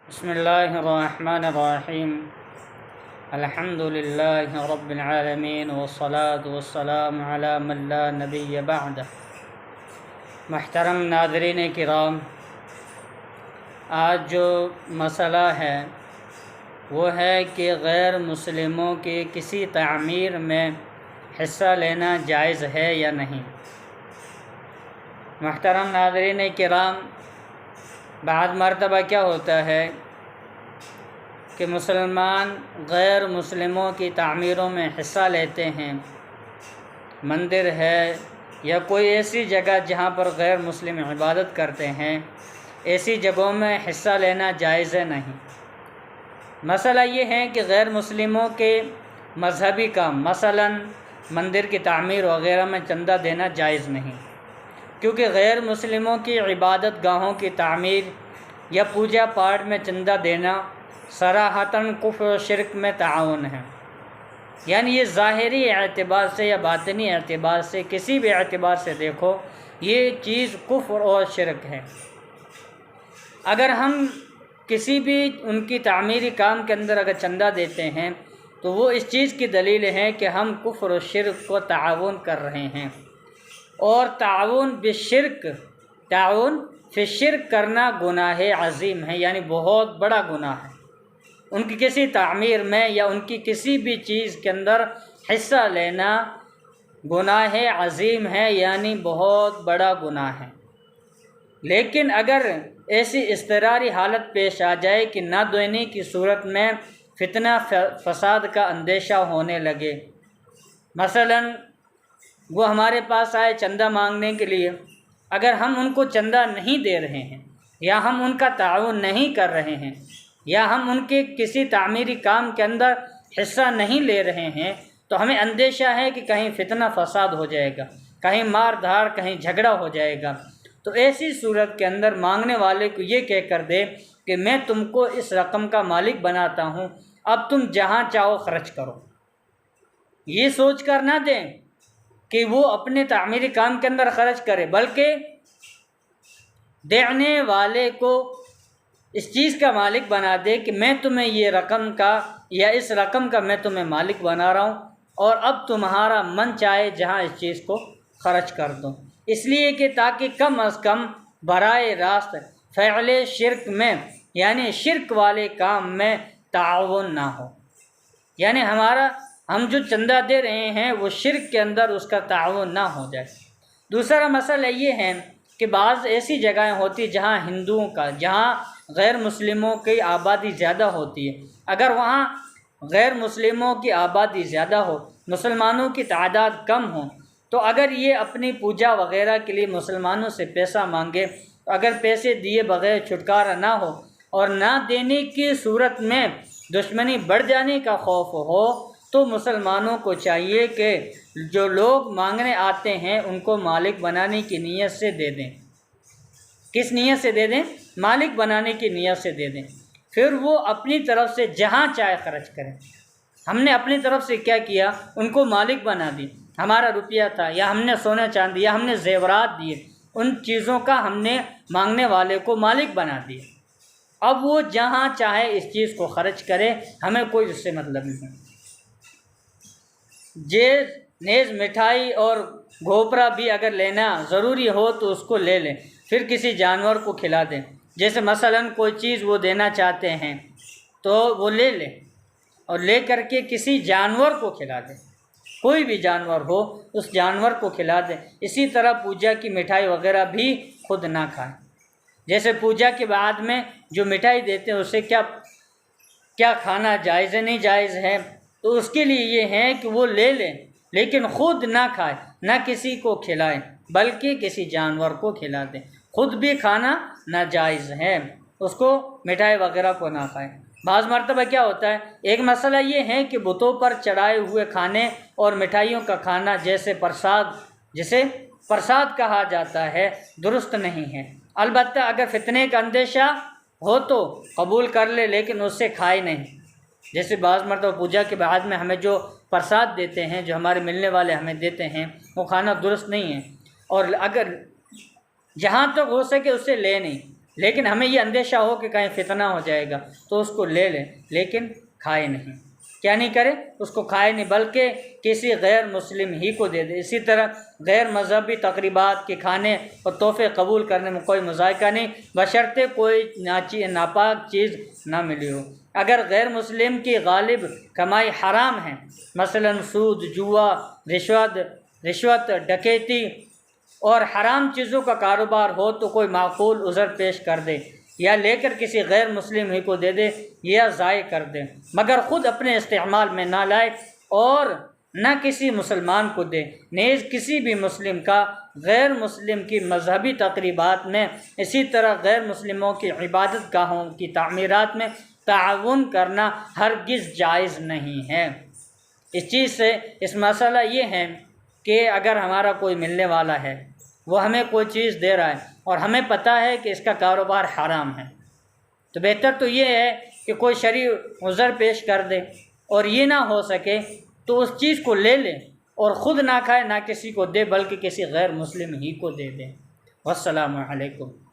بسم اللہ الرحمن الرحیم الحمد للہ رب العالمین والصلاة والسلام علی من لا نبی بعد۔ محترم ناظرین کرام، آج جو مسئلہ ہے وہ ہے کہ غیر مسلموں کی کسی تعمیر میں حصہ لینا جائز ہے یا نہیں۔ محترم ناظرین کرام، بعض مرتبہ کیا ہوتا ہے کہ مسلمان غیر مسلموں کی تعمیروں میں حصہ لیتے ہیں۔ مندر ہے یا کوئی ایسی جگہ جہاں پر غیر مسلم عبادت کرتے ہیں، ایسی جگہوں میں حصہ لینا جائز نہیں۔ مسئلہ یہ ہے کہ غیر مسلموں کے مذہبی کام، مثلا مندر کی تعمیر وغیرہ میں چندہ دینا جائز نہیں، کیونکہ غیر مسلموں کی عبادت گاہوں کی تعمیر یا پوجا پاٹ میں چندہ دینا صراحتاً کفر و شرک میں تعاون ہے۔ یعنی یہ ظاہری اعتبار سے یا باطنی اعتبار سے، کسی بھی اعتبار سے دیکھو، یہ چیز کفر اور شرک ہے۔ اگر ہم کسی بھی ان کی تعمیری کام کے اندر اگر چندہ دیتے ہیں تو وہ اس چیز کی دلیل ہے کہ ہم کفر و شرک کو تعاون کر رہے ہیں، اور تعاون فی شرک کرنا گناہ عظیم ہے، یعنی بہت بڑا گناہ ہے۔ ان کی کسی تعمیر میں یا ان کی کسی بھی چیز کے اندر حصہ لینا گناہ عظیم ہے، یعنی بہت بڑا گناہ ہے۔ لیکن اگر ایسی اضطراری حالت پیش آ جائے کہ نہ دینے کی صورت میں فتنہ فساد کا اندیشہ ہونے لگے، مثلا وہ ہمارے پاس آئے چندہ مانگنے کے لیے، اگر ہم ان کو چندہ نہیں دے رہے ہیں یا ہم ان کا تعاون نہیں کر رہے ہیں یا ہم ان کے کسی تعمیری کام کے اندر حصہ نہیں لے رہے ہیں، تو ہمیں اندیشہ ہے کہ کہیں فتنہ فساد ہو جائے گا، کہیں مار دھاڑ، کہیں جھگڑا ہو جائے گا۔ تو ایسی صورت کے اندر مانگنے والے کو یہ کہہ کر دے کہ میں تم کو اس رقم کا مالک بناتا ہوں، اب تم جہاں چاہو خرچ کرو۔ یہ سوچ کر نہ دیں کہ وہ اپنے تعمیری کام کے اندر خرچ کرے، بلکہ دینے والے کو اس چیز کا مالک بنا دے کہ میں تمہیں یہ رقم کا یا اس رقم کا میں تمہیں مالک بنا رہا ہوں، اور اب تمہارا من چاہے جہاں اس چیز کو خرچ کر دو، اس لیے کہ تاکہ کم از کم براہ راست فعل شرک میں، یعنی شرک والے کام میں تعاون نہ ہو، یعنی ہم جو چندہ دے رہے ہیں وہ شرک کے اندر اس کا تعاون نہ ہو جائے۔ دوسرا مسئلہ یہ ہے کہ بعض ایسی جگہیں ہوتی جہاں ہندوؤں کا، جہاں غیر مسلموں کی آبادی زیادہ ہوتی ہے، اگر وہاں غیر مسلموں کی آبادی زیادہ ہو، مسلمانوں کی تعداد کم ہو، تو اگر یہ اپنی پوجا وغیرہ کے لیے مسلمانوں سے پیسہ مانگے، اگر پیسے دیے بغیر چھٹکارا نہ ہو اور نہ دینے کی صورت میں دشمنی بڑھ جانے کا خوف ہو، تو مسلمانوں کو چاہیے کہ جو لوگ مانگنے آتے ہیں ان کو مالک بنانے کی نیت سے دے دیں۔ کس نیت سے دے دیں؟ مالک بنانے کی نیت سے دے دیں۔ پھر وہ اپنی طرف سے جہاں چاہے خرچ کریں۔ ہم نے اپنی طرف سے کیا کیا؟ ان کو مالک بنا دی۔ ہمارا روپیہ تھا یا ہم نے سونا چاندی یا ہم نے زیورات دیے، ان چیزوں کا ہم نے مانگنے والے کو مالک بنا دیا۔ اب وہ جہاں چاہے اس چیز کو خرچ کرے، ہمیں کوئی اس سے مطلب نہیں۔ نیز مٹھائی اور گھوپرا بھی اگر لینا ضروری ہو تو اس کو لے لیں، پھر کسی جانور کو کھلا دیں۔ جیسے مثلا کوئی چیز وہ دینا چاہتے ہیں تو وہ لے لیں اور لے کر کے کسی جانور کو کھلا دیں، کوئی بھی جانور ہو اس جانور کو کھلا دیں۔ اسی طرح پوجا کی مٹھائی وغیرہ بھی خود نہ کھائیں۔ جیسے پوجا کے بعد میں جو مٹھائی دیتے ہیں اسے کیا کھانا جائز ہے نہیں جائز ہے، تو اس کے لیے یہ ہے کہ وہ لے لیں لیکن خود نہ کھائے، نہ کسی کو کھلائیں، بلکہ کسی جانور کو کھلا دیں۔ خود بھی کھانا ناجائز ہے، اس کو مٹھائی وغیرہ کو نہ کھائیں۔ بعض مرتبہ کیا ہوتا ہے، ایک مسئلہ یہ ہے کہ بتوں پر چڑھائے ہوئے کھانے اور مٹھائیوں کا کھانا جیسے پرساد کہا جاتا ہے، درست نہیں ہے۔ البتہ اگر فتنے کا اندیشہ ہو تو قبول کر لے، لیکن اس سے کھائے نہیں۔ جیسے بعض مرتبہ پوجا کے بعد میں ہمیں جو پرساد دیتے ہیں، جو ہمارے ملنے والے ہمیں دیتے ہیں، وہ کھانا درست نہیں ہے، اور اگر جہاں تک ہو سکے اسے لے نہیں۔ لیکن ہمیں یہ اندیشہ ہو کہ کہیں فتنہ ہو جائے گا تو اس کو لے لیں، لیکن کھائے نہیں۔ کیا نہیں کرے؟ اس کو کھائے نہیں، بلکہ کسی غیر مسلم ہی کو دے دے۔ اسی طرح غیر مذہبی تقریبات کے کھانے اور تحفے قبول کرنے میں کوئی مذائقہ نہیں، بشرطے کوئی ناپاک چیز نہ ملی ہو۔ اگر غیر مسلم کی غالب کمائی حرام ہے، مثلا سود، جوا، رشوت، ڈکیتی اور حرام چیزوں کا کاروبار ہو، تو کوئی معقول عذر پیش کر دے یا لے کر کسی غیر مسلم ہی کو دے دے یا ضائع کر دے، مگر خود اپنے استعمال میں نہ لائے اور نہ کسی مسلمان کو دے۔ نیز کسی بھی مسلم کا غیر مسلم کی مذہبی تقریبات میں، اسی طرح غیر مسلموں کی عبادت گاہوں کی تعمیرات میں تعاون کرنا ہرگز جائز نہیں ہے۔ اس چیز سے اس مسئلہ یہ ہے کہ اگر ہمارا کوئی ملنے والا ہے، وہ ہمیں کوئی چیز دے رہا ہے اور ہمیں پتہ ہے کہ اس کا کاروبار حرام ہے، تو بہتر تو یہ ہے کہ کوئی شرعی عذر پیش کر دے، اور یہ نہ ہو سکے تو اس چیز کو لے لے اور خود نہ کھائے، نہ کسی کو دے، بلکہ کسی غیر مسلم ہی کو دے دے۔ والسلام علیکم۔